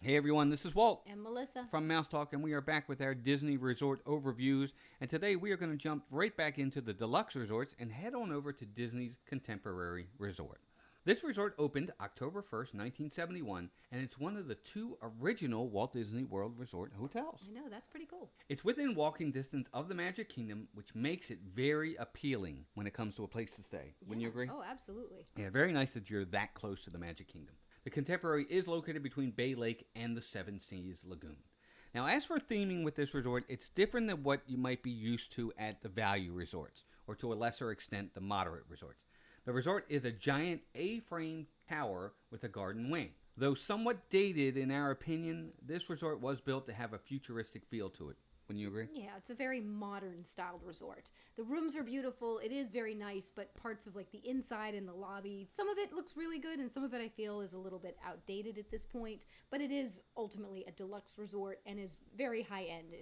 Hey everyone, this is Walt And Melissa. from Mouse Talk, and we are back with our Disney Resort overviews. And today we are going to jump right back into the deluxe resorts and head on over to Disney's Contemporary Resort. This resort opened October 1st, 1971, and it's one of the two original Walt Disney World Resort hotels. I know, that's pretty cool. It's within walking distance of the Magic Kingdom, which makes it very appealing when it comes to a place to stay. Wouldn't you agree? Oh, absolutely. Yeah, very nice that you're that close to the Magic Kingdom. The Contemporary is located between Bay Lake and the Seven Seas Lagoon. Now, as for theming with this resort, it's different than what you might be used to at the value resorts, or to a lesser extent, the moderate resorts. The resort is a giant A-frame tower with a garden wing. Though somewhat dated in our opinion, this resort was built to have a futuristic feel to it. Wouldn't you agree? Yeah, it's a very modern styled resort. The rooms are beautiful. It is very nice, but parts of like the inside and the lobby, some of it looks really good and some of it I feel is a little bit outdated at this point. But it is ultimately a deluxe resort and is very high end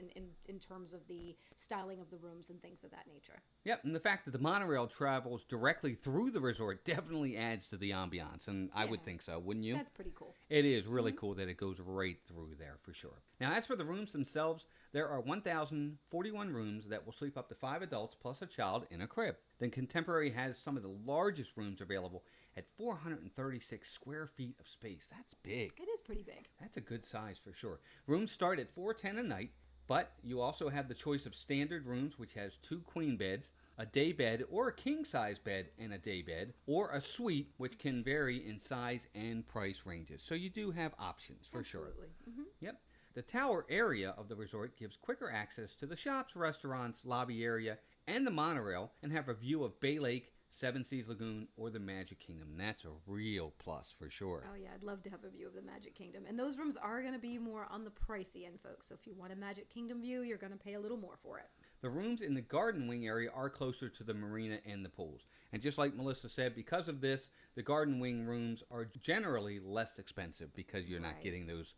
in terms of the styling of the rooms and things of that nature. Yep, and the fact that the monorail travels directly through the resort definitely adds to the ambiance, and I would think so, wouldn't you? That's pretty cool. It is really cool that it goes right through there, for sure. Now, as for the rooms themselves, there are 1,041 rooms that will sleep up to 5 adults plus a child in a crib. Then Contemporary has some of the largest rooms available at 436 square feet of space. That's big. It is pretty big. That's a good size for sure. Rooms start at $410 a night, but you also have the choice of standard rooms, which has 2 queen beds, a day bed or a king-size bed and a day bed, or a suite, which can vary in size and price ranges. So you do have options for sure. Absolutely. Mm-hmm. Yep. The tower area of the resort gives quicker access to the shops, restaurants, lobby area, and the monorail, and have a view of Bay Lake, Seven Seas Lagoon, or the Magic Kingdom. That's a real plus for sure. Oh yeah, I'd love to have a view of the Magic Kingdom. And those rooms are going to be more on the pricey end, folks. So if you want a Magic Kingdom view, you're going to pay a little more for it. The rooms in the garden wing area are closer to the marina and the pools. And just like Melissa said, because of this, the garden wing rooms are generally less expensive because you're not getting those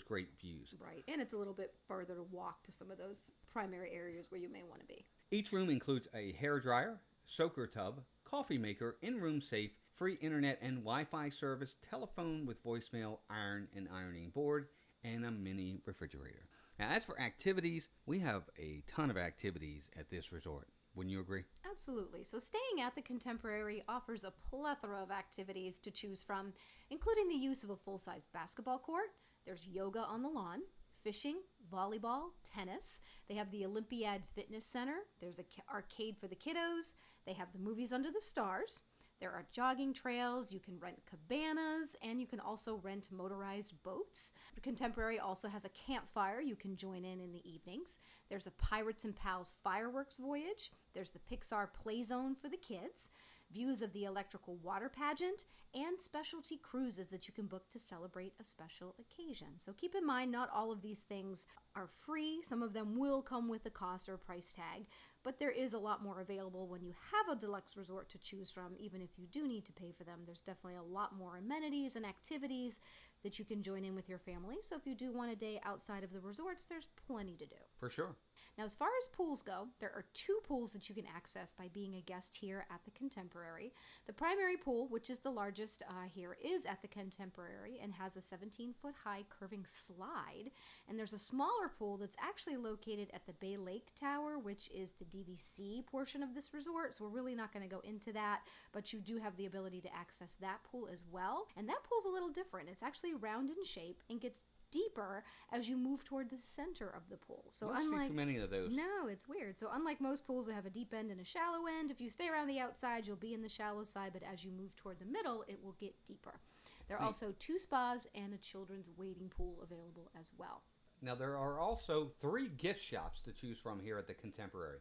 great views. Right, and it's a little bit further to walk to some of those primary areas where you may want to be. Each room includes a hairdryer, soaker tub, coffee maker, in-room safe, free internet and Wi-Fi service, telephone with voicemail, iron and ironing board, and a mini refrigerator. Now, as for activities, we have a ton of activities at this resort. Wouldn't you agree? Absolutely. So staying at the Contemporary offers a plethora of activities to choose from, including the use of a full-size basketball court. There's yoga on the lawn, fishing, volleyball, tennis. They have the Olympiad Fitness Center. There's an arcade for the kiddos. They have the movies under the stars. There are jogging trails, you can rent cabanas, and you can also rent motorized boats. The Contemporary also has a campfire you can join in the evenings. There's a Pirates and Pals fireworks voyage. There's the Pixar Play Zone for the kids, views of the electrical water pageant, and specialty cruises that you can book to celebrate a special occasion. So keep in mind, not all of these things are free. Some of them will come with a cost or a price tag, but there is a lot more available when you have a deluxe resort to choose from. Even if you do need to pay for them, there's definitely a lot more amenities and activities that you can join in with your family. So if you do want a day outside of the resorts, there's plenty to do. For sure. Now, as far as pools go, there are 2 pools that you can access by being a guest here at the Contemporary. The primary pool, which is the largest here, is at the Contemporary and has a 17-foot high curving slide. And there's a smaller pool that's actually located at the Bay Lake Tower, which is the DVC portion of this resort. So we're really not going to go into that, but you do have the ability to access that pool as well. And that pool's a little different. It's actually round in shape and gets deeper as you move toward the center of the pool. So I don't see too many of those. No, it's weird. So unlike most pools that have a deep end and a shallow end, if you stay around the outside, you'll be in the shallow side, but as you move toward the middle, it will get deeper. There are also 2 spas and a children's wading pool available as well. Now, there are also 3 gift shops to choose from here at the Contemporary.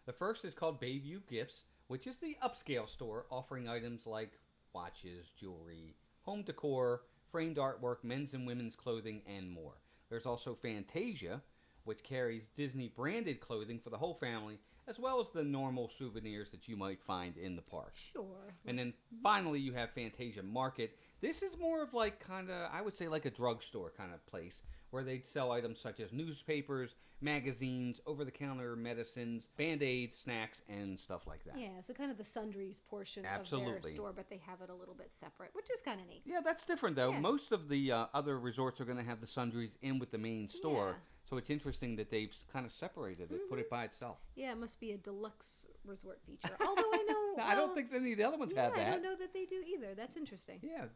The first is called Bayview Gifts, which is the upscale store offering items like watches, jewelry, home decor, framed artwork, men's and women's clothing, and more. There's also Fantasia, which carries Disney-branded clothing for the whole family, as well as the normal souvenirs that you might find in the park. Sure. And then finally, you have Fantasia Market. This is more of like kind of, I would say like a drugstore kind of place where they'd sell items such as newspapers, magazines, over-the-counter medicines, Band-Aids, snacks, and stuff like that. Yeah, so kind of the sundries portion of their store, but they have it a little bit separate, which is kind of neat. Yeah, that's different though. Yeah. Most of the other resorts are going to have the sundries in with the main store. Yeah. So it's interesting that they've kind of separated it, put it by itself. Yeah, it must be a deluxe resort feature. Although I know... I don't think any of the other ones have that. I don't know that they do either. That's interesting. Yeah.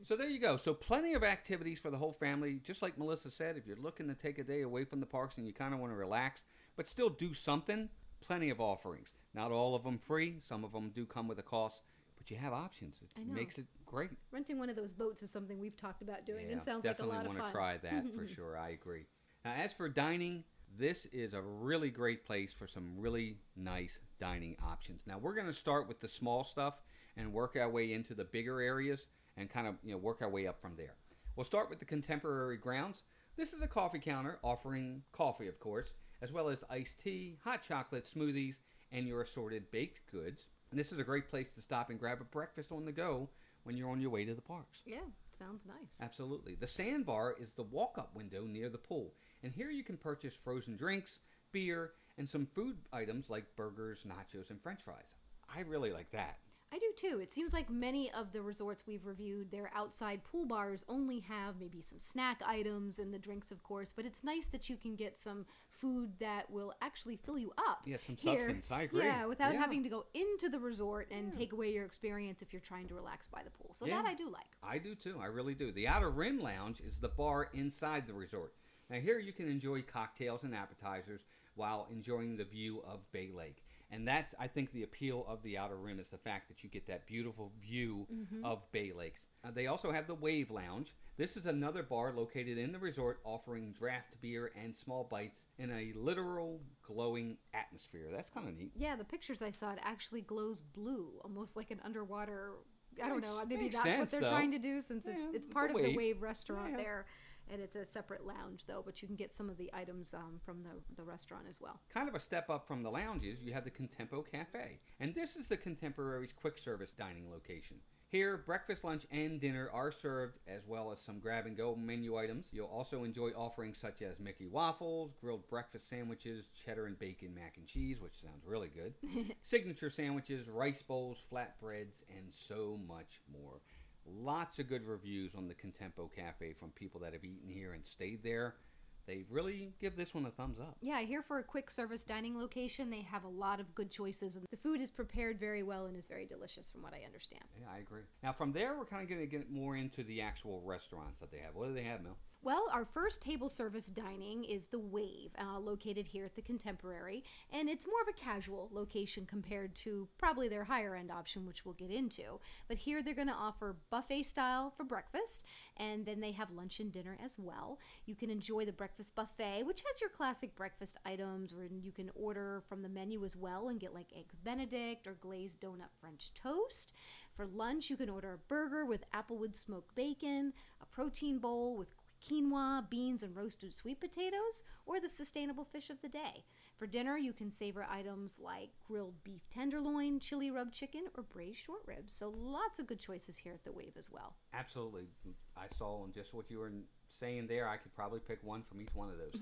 So there you go. So plenty of activities for the whole family. Just like Melissa said, if you're looking to take a day away from the parks and you kind of want to relax, but still do something, plenty of offerings. Not all of them free. Some of them do come with a cost. But you have options. It makes it great. Renting one of those boats is something we've talked about doing and sounds like a lot of fun. Definitely want to try that for sure. I agree. Now, as for dining, this is a really great place for some really nice dining options. Now, we're going to start with the small stuff and work our way into the bigger areas and kind of work our way up from there. We'll start with the Contemporary Grounds. This is a coffee counter offering coffee, of course, as well as iced tea, hot chocolate, smoothies, and your assorted baked goods. And this is a great place to stop and grab a breakfast on the go when you're on your way to the parks. Yeah, sounds nice. Absolutely. The Sandbar is the walk-up window near the pool. And here you can purchase frozen drinks, beer, and some food items like burgers, nachos, and french fries. I really like that. I do too. It seems like many of the resorts we've reviewed, their outside pool bars only have maybe some snack items and the drinks, of course, but it's nice that you can get some food that will actually fill you up. Yeah, some substance. I agree. Yeah, without having to go into the resort and take away your experience if you're trying to relax by the pool. So that I do like. I do too. I really do. The Outer Rim Lounge is the bar inside the resort. Now here you can enjoy cocktails and appetizers while enjoying the view of Bay Lake. And that's, I think, the appeal of the Outer Rim is the fact that you get that beautiful view of Bay Lakes. They also have the Wave Lounge. This is another bar located in the resort offering draft beer and small bites in a literal glowing atmosphere. That's kind of neat. Yeah, the pictures I saw, it actually glows blue, almost like an underwater... I don't know. Maybe Makes that's sense, what they're though. trying to do since it's part of Wave. the Wave restaurant there. And it's a separate lounge, though, but you can get some of the items from the restaurant as well. Kind of a step up from the lounges, you have the Contempo Cafe. And this is the Contemporary's quick service dining location. Here, breakfast, lunch, and dinner are served, as well as some grab-and-go menu items. You'll also enjoy offerings such as Mickey waffles, grilled breakfast sandwiches, cheddar and bacon mac and cheese, which sounds really good, signature sandwiches, rice bowls, flatbreads, and so much more. Lots of good reviews on the Contempo Cafe from people that have eaten here and stayed there. They really give this one a thumbs up. Yeah, here for a quick service dining location, they have a lot of good choices. And the food is prepared very well and is very delicious from what I understand. Yeah, I agree. Now from there, we're kind of going to get more into the actual restaurants that they have. What do they have, Mel? Well, our first table service dining is the Wave, located here at the Contemporary, and it's more of a casual location compared to probably their higher end option, which we'll get into. But here they're going to offer buffet style for breakfast, and then they have lunch and dinner as well. You can enjoy the breakfast buffet, which has your classic breakfast items, where you can order from the menu as well and get like eggs Benedict or glazed donut French toast. For lunch, you can order a burger with applewood smoked bacon, a protein bowl with quinoa, beans, and roasted sweet potatoes, or the sustainable fish of the day. For dinner, you can savor items like grilled beef tenderloin, chili rub chicken, or braised short ribs. So lots of good choices here at the Wave as well. Absolutely. I saw on just what you were saying there, I could probably pick one from each one of those.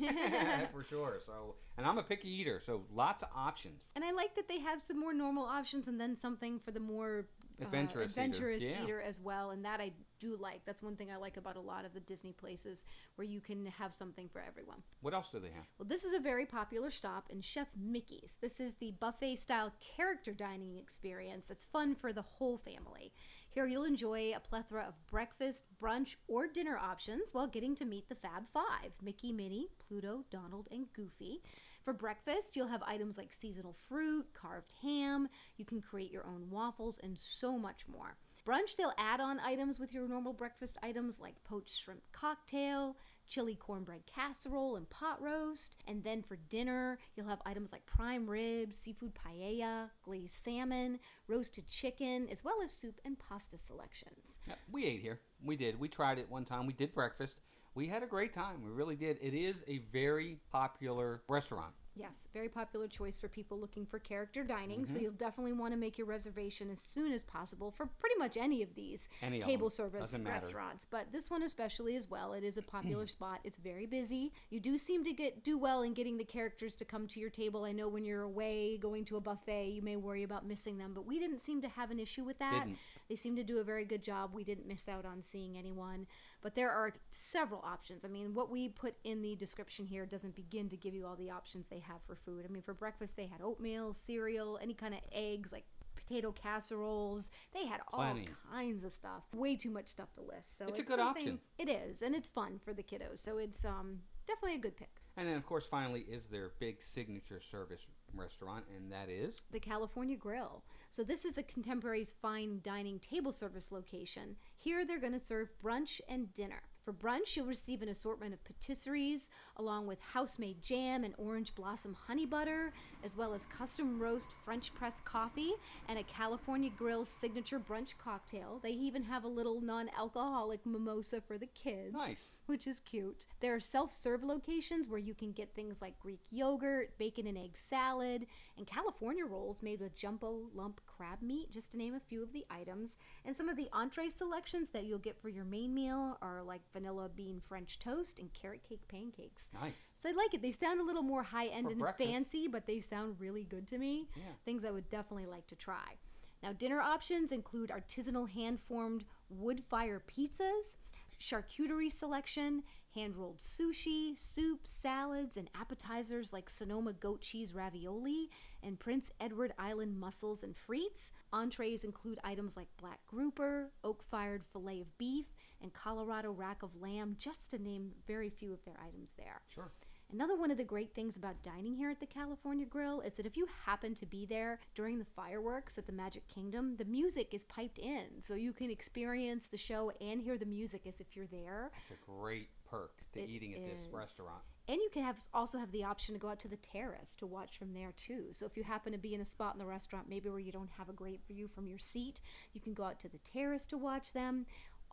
For sure. So, and I'm a picky eater, so lots of options. And I like that they have some more normal options and then something for the more adventurous eater as well, and that I do like. That's one thing I like about a lot of the Disney places, where you can have something for everyone. What else do they have? Well, this is a very popular stop in Chef Mickey's. This is the buffet style character dining experience that's fun for the whole family. Here you'll enjoy a plethora of breakfast, brunch, or dinner options while getting to meet the Fab Five: Mickey, Minnie, Pluto, Donald, and Goofy. For breakfast, you'll have items like seasonal fruit, carved ham, you can create your own waffles, and so much more. Brunch, they'll add on items with your normal breakfast items like poached shrimp cocktail, chili cornbread casserole, and pot roast. And then for dinner, you'll have items like prime rib, seafood paella, glazed salmon, roasted chicken, as well as soup and pasta selections. Yeah, we ate here. We did. We tried it one time. We did breakfast. We had a great time. We really did. It is a very popular restaurant. Yes, very popular choice for people looking for character dining. So you'll definitely want to make your reservation as soon as possible for pretty much any of these Any of table them. service Doesn't matter. restaurants. But this one especially as well. It is a popular spot. It's very busy. You do seem to do well in getting the characters to come to your table. I know when you're away going to a buffet, you may worry about missing them, but we didn't seem to have an issue with that. Didn't. They seem to do a very good job. We didn't miss out on seeing anyone. But there are several options. I mean, what we put in the description here doesn't begin to give you all the options they have for food. I mean, for breakfast, they had oatmeal, cereal, any kind of eggs, like potato casseroles. They had Plenty. all kinds of stuff. Way too much stuff to list. So It's a good option. It is, and it's fun for the kiddos. So it's definitely a good pick. And then, of course, finally is their big signature service restaurant, and that is The California Grill. So this is the Contemporary's fine dining table service location. Here they're going to serve brunch and dinner. For brunch, you'll receive an assortment of patisseries, along with house-made jam and orange blossom honey butter, as well as custom roast French press coffee and a California Grill's signature brunch cocktail. They even have a little non-alcoholic mimosa for the kids. Nice. Which is cute. There are self-serve locations where you can get things like Greek yogurt, bacon and egg salad, and California rolls made with jumbo lump crab meat, just to name a few of the items. And some of the entree selections that you'll get for your main meal are like vanilla bean French toast and carrot cake pancakes. nice. So I like it. They sound a little more high-end For and breakfast. fancy, but they sound really good to me. Yeah. Things I would definitely like to try. Now, dinner options include artisanal hand-formed wood fire pizzas, charcuterie selection, hand-rolled sushi, soups, salads, and appetizers like Sonoma goat cheese ravioli and Prince Edward Island mussels and frites. Entrees include items like black grouper, oak-fired filet of beef, and Colorado rack of lamb, just to name very few of their items there. Sure. Another one of the great things about dining here at the California Grill is that if you happen to be there during the fireworks at the Magic Kingdom, the music is piped in, so you can experience the show and hear the music as if you're there. It's a great perk to It eating at this is. restaurant. And you can also have the option to go out to the terrace to watch from there too. So if you happen to be in a spot in the restaurant maybe where you don't have a great view from your seat, you can go out to the terrace to watch them.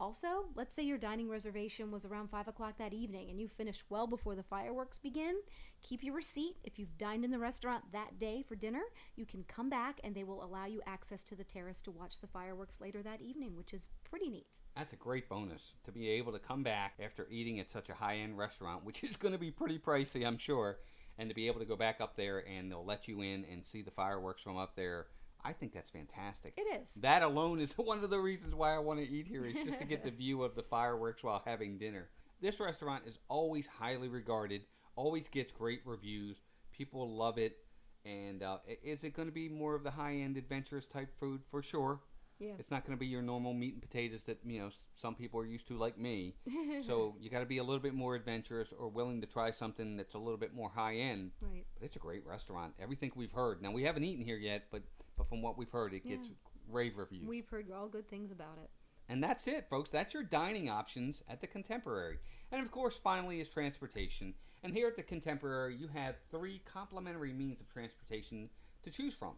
Also, let's say your dining reservation was around 5 o'clock that evening and you finished well before the fireworks begin. Keep your receipt. If you've dined in the restaurant that day for dinner, you can come back and they will allow you access to the terrace to watch the fireworks later that evening, which is pretty neat. That's a great bonus to be able to come back after eating at such a high-end restaurant, which is going to be pretty pricey, I'm sure, and to be able to go back up there and they'll let you in and see the fireworks from up there. I think that's fantastic. It is. That alone is one of the reasons why I want to eat here, is just to get the view of the fireworks while having dinner. This restaurant is always highly regarded, always gets great reviews. People love it. And is it going to be more of the high-end adventurous type food? For sure. Yeah. It's not going to be your normal meat and potatoes that, some people are used to, like me. So you got to be a little bit more adventurous or willing to try something that's a little bit more high-end. Right. But it's a great restaurant. Everything we've heard. Now, we haven't eaten here yet, but from what we've heard, it gets rave reviews. We've heard all good things about it. And that's it, folks. That's your dining options at the Contemporary. And, of course, finally is transportation. And here at the Contemporary, you have 3 complimentary means of transportation to choose from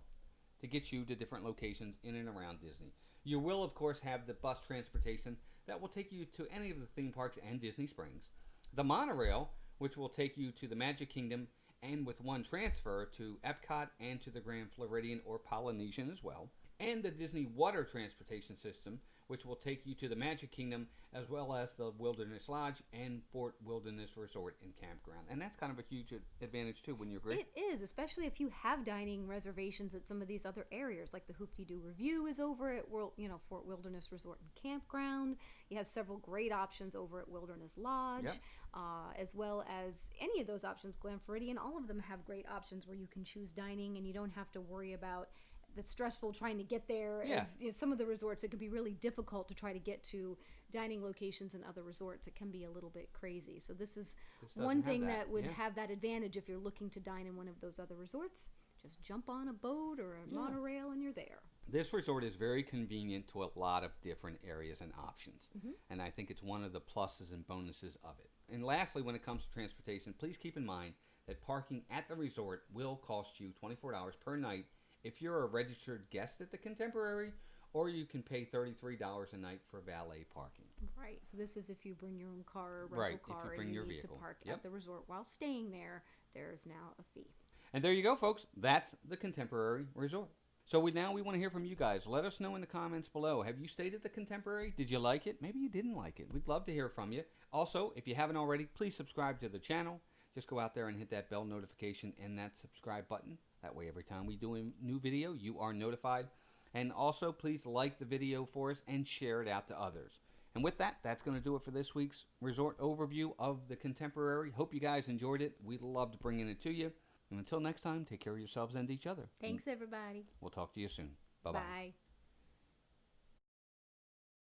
to get you to different locations in and around Disney. You will, of course, have the bus transportation that will take you to any of the theme parks and Disney Springs. The monorail, which will take you to the Magic Kingdom and with one transfer to Epcot and to the Grand Floridian or Polynesian as well. And the Disney Water Transportation System, which will take you to the Magic Kingdom as well as the Wilderness Lodge and Fort Wilderness Resort and Campground. And that's kind of a huge advantage too, wouldn't you agree? It is, especially if you have dining reservations at some of these other areas, like the Hoop-Dee-Doo Review is over at Fort Wilderness Resort and Campground. You have several great options over at Wilderness Lodge, Yep. As well as any of those options. Grand Floridian, all of them have great options where you can choose dining and you don't have to worry about the stressful trying to get there. Yeah. As, some of the resorts, it can be really difficult to try to get to dining locations in other resorts. It can be a little bit crazy. So this is doesn't one have thing that, that would yeah. have that advantage if you're looking to dine in one of those other resorts. Just jump on a boat or a monorail and you're there. This resort is very convenient to a lot of different areas and options. And I think it's one of the pluses and bonuses of it. And lastly, when it comes to transportation, please keep in mind that parking at the resort will cost you $24 per night if you're a registered guest at the Contemporary, or you can pay $33 a night for valet parking. Right. So this is if you bring your own car or rental Right, if you car bring and you your need vehicle. to park Yep. at the resort while staying there, there is now a fee. And there you go, folks. That's the Contemporary Resort. So we want to hear from you guys. Let us know in the comments below. Have you stayed at the Contemporary? Did you like it? Maybe you didn't like it. We'd love to hear from you. Also, if you haven't already, please subscribe to the channel. Just go out there and hit that bell notification and that subscribe button. That way, every time we do a new video, you are notified. And also, please like the video for us and share it out to others. And with that, that's going to do it for this week's resort overview of the Contemporary. Hope you guys enjoyed it. We loved bringing it to you. And until next time, take care of yourselves and each other. Thanks, everybody. We'll talk to you soon. Bye-bye. Bye.